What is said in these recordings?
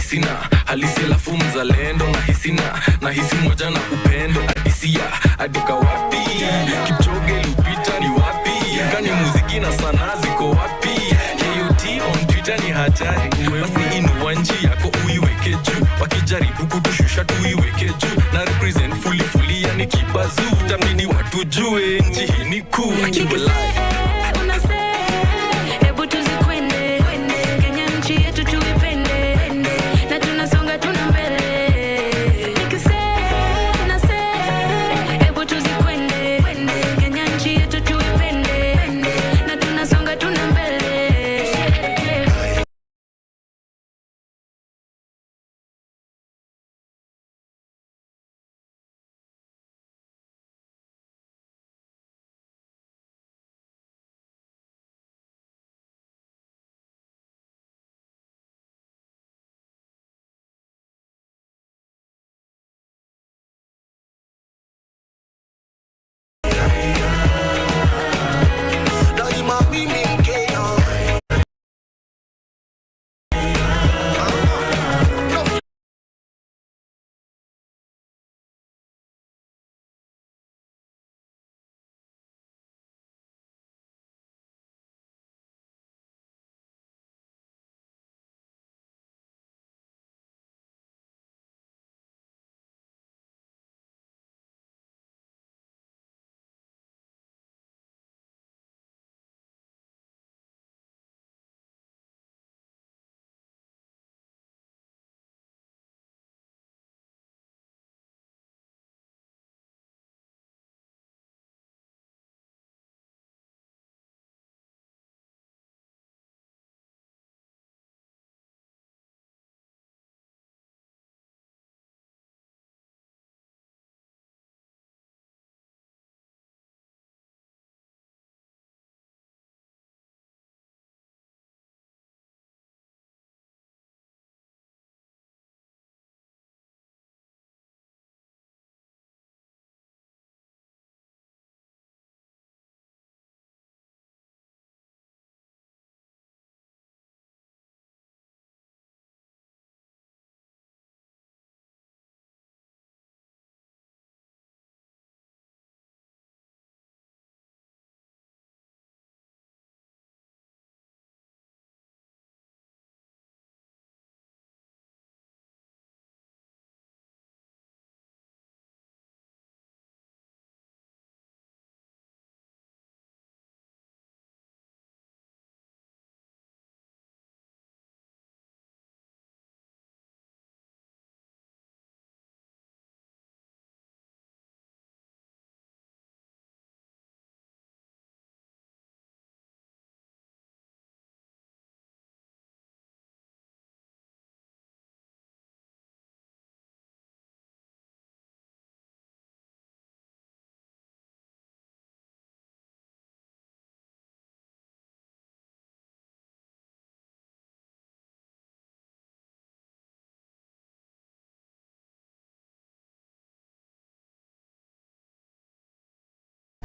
sina halisi alafu mzalendo na hisi moja na upendo adisia aduka wapi Kipchoge Lupita ni wapi kani muziki na sanaa ziko wapi KOT on Twitter ni hatari basi inua nchi yako uiweke juu wakijaribu kutushusha tuiweke juu na represent fully yani kibazu tamini watu jue nchi hii ni kuu akibelai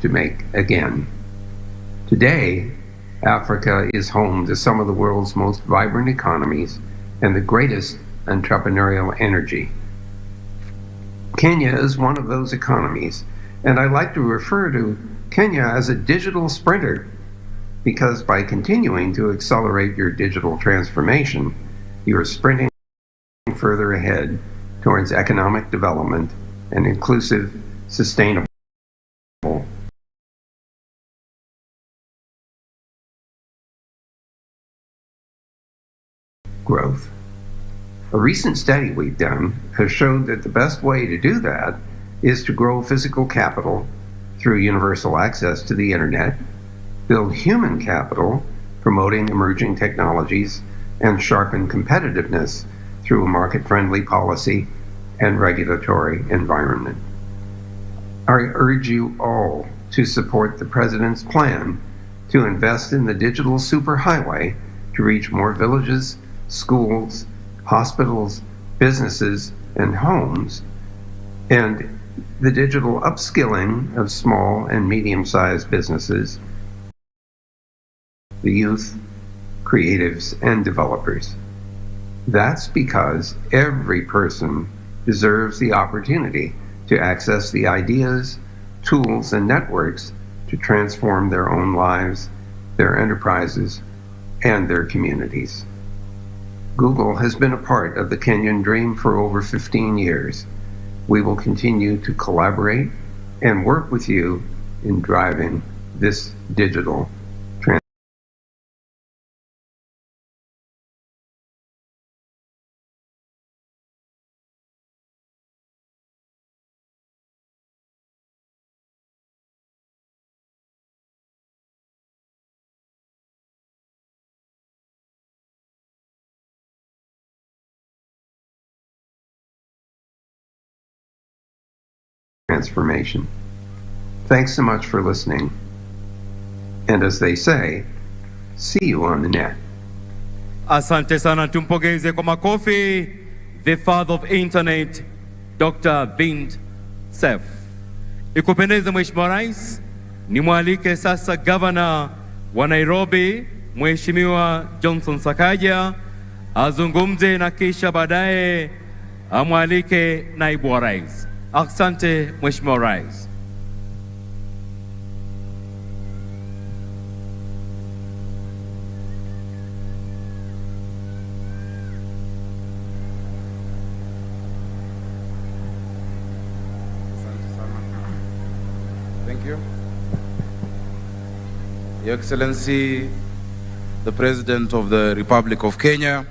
to make again. Today, Africa is home to some of the world's most vibrant economies and the greatest entrepreneurial energy. Kenya is one of those economies, and I like to refer to Kenya as a digital sprinter because by continuing to accelerate your digital transformation, you are sprinting further ahead towards economic development and inclusive, sustainable growth. A recent study we've done has showed that the best way to do that is to grow physical capital through universal access to the internet, build human capital, promoting emerging technologies, and sharpen competitiveness through a market-friendly policy and regulatory environment. I urge you all to support the President's plan to invest in the digital superhighway to reach more villages, schools, hospitals, businesses, and homes, and the digital upskilling of small and medium-sized businesses, the youth, creatives, and developers. That's because every person deserves the opportunity to access the ideas, tools, and networks to transform their own lives, their enterprises, and their communities. Google has been a part of the Kenyan dream for over 15 years. We will continue to collaborate and work with you in driving this digital transformation. Thanks so much for listening. And as they say, see you on the net. Asante sana, tumpongeze kwa makofi the father of internet, Dr. Vint Cerf. Ikupendeze Mheshimiwa Rais, nimwalike sasa Governor wa Nairobi Mheshimiwa Johnson Sakaja azungumze na kisha baadaye amwalike Naibu wa Rais. Asante Mheshimiwa Rais. Thank you. Your Excellency, the President of the Republic of Kenya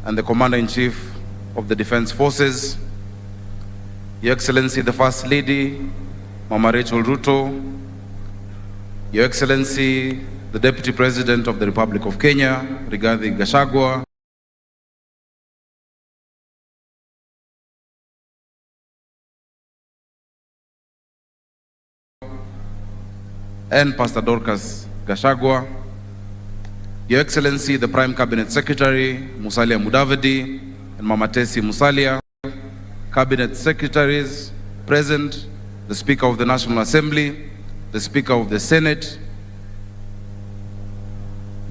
and the Commander-in-Chief of the Defense Forces, Your Excellency, the First Lady, Mama Rachel Ruto, Your Excellency, the Deputy President of the Republic of Kenya, Rigathi Gachagua, and Pastor Dorcas Gachagua, Your Excellency, the Prime Cabinet Secretary, Musalia Mudavadi, and Mama Tesi Musalia, Cabinet Secretaries present, the Speaker of the National Assembly, the Speaker of the Senate,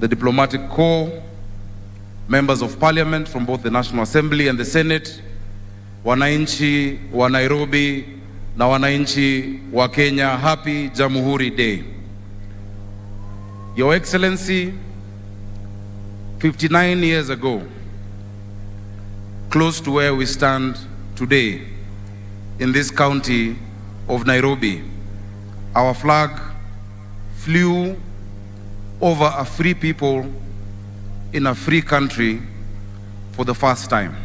the Diplomatic Corps, members of Parliament from both the National Assembly and the Senate, wananchi wa Nairobi na wananchi wa Kenya, happy Jamhuri Day. Your Excellency, 59 years ago, close to where we stand today, in this county of Nairobi, our flag flew over a free people in a free country for the first time.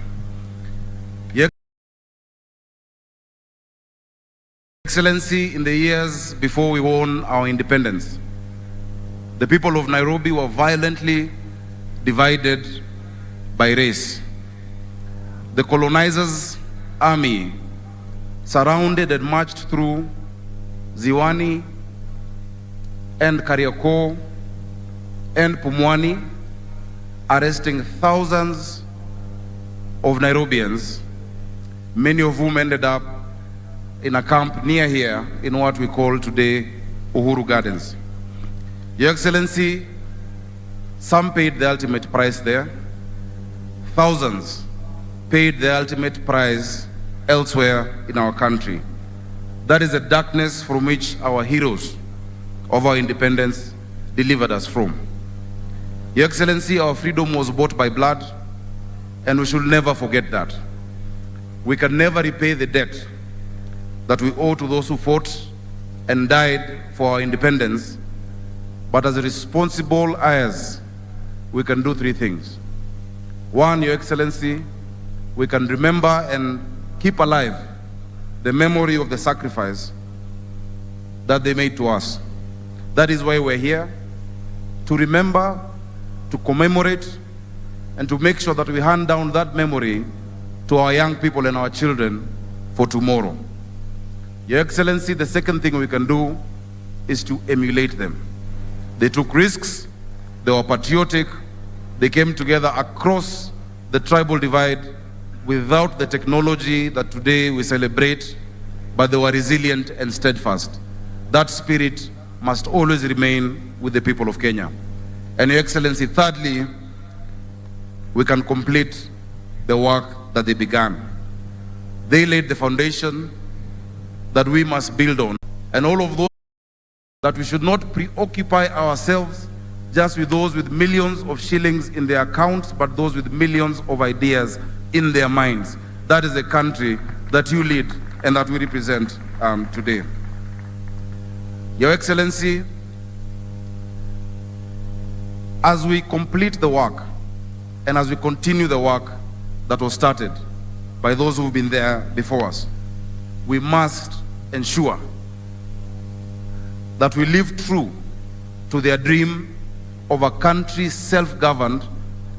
Your Excellency, in the years before we won our independence, the people of Nairobi were violently divided by race. The colonizers' army surrounded and marched through Ziwani and Kariakor and Pumwani, arresting thousands of Nairobians, many of whom ended up in a camp near here in what we call today Uhuru Gardens. Your Excellency, some paid the ultimate price there. Thousands paid the ultimate price elsewhere in our country. That is the darkness from which our heroes of our independence delivered us from. Your Excellency, our freedom was bought by blood, and we should never forget that. We can never repay the debt that we owe to those who fought and died for our independence, but as responsible heirs, we can do three things. One, Your Excellency, we can remember and keep alive the memory of the sacrifice that they made to us. That is why we're here, to remember, to commemorate, and to make sure that we hand down that memory to our young people and our children for tomorrow. Your Excellency, the second thing we can do is to emulate them. They took risks, they were patriotic, they came together across the tribal divide without the technology that today we celebrate, but they were resilient and steadfast. That spirit must always remain with the people of Kenya. And Your Excellency, thirdly, we can complete the work that they began. They laid the foundation that we must build on, and all of those that we should not preoccupy ourselves just with those with millions of shillings in their accounts, but those with millions of ideas in their minds. That is the country that you lead and that we represent today. Your Excellency, as we complete the work and as we continue the work that was started by those who've been there before us, we must ensure that we live true to their dream of a country self-governed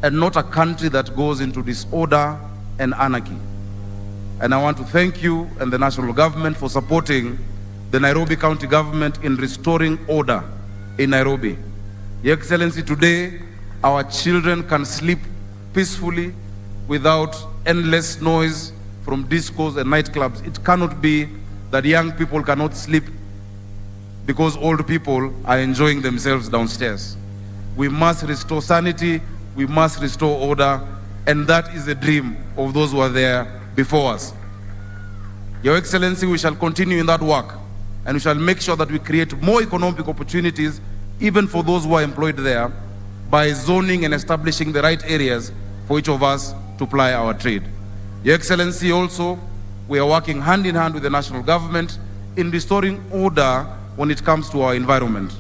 and not a country that goes into disorder and anarchy. And I want to thank you and the national government for supporting the Nairobi County government in restoring order in Nairobi. Your Excellency, today our children can sleep peacefully without endless noise from discos and nightclubs. It cannot be that young people cannot sleep because old people are enjoying themselves downstairs. We must restore sanity, we must restore order, and that is the dream of those who are there before us. Your Excellency, we shall continue in that work, and we shall make sure that we create more economic opportunities even for those who are employed there by zoning and establishing the right areas for each of us to ply our trade. Your Excellency, also, we are working hand in hand with the national government in restoring order when it comes to our environment.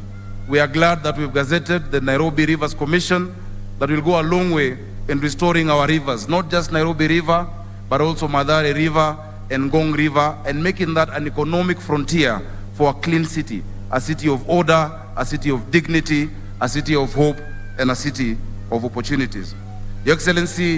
We are glad that we've gazetted the Nairobi Rivers Commission that will go a long way in restoring our rivers, not just Nairobi River, but also Mathare River and Ngong River, and making that an economic frontier for a clean city, a city of order, a city of dignity, a city of hope, and a city of opportunities. Your Excellency,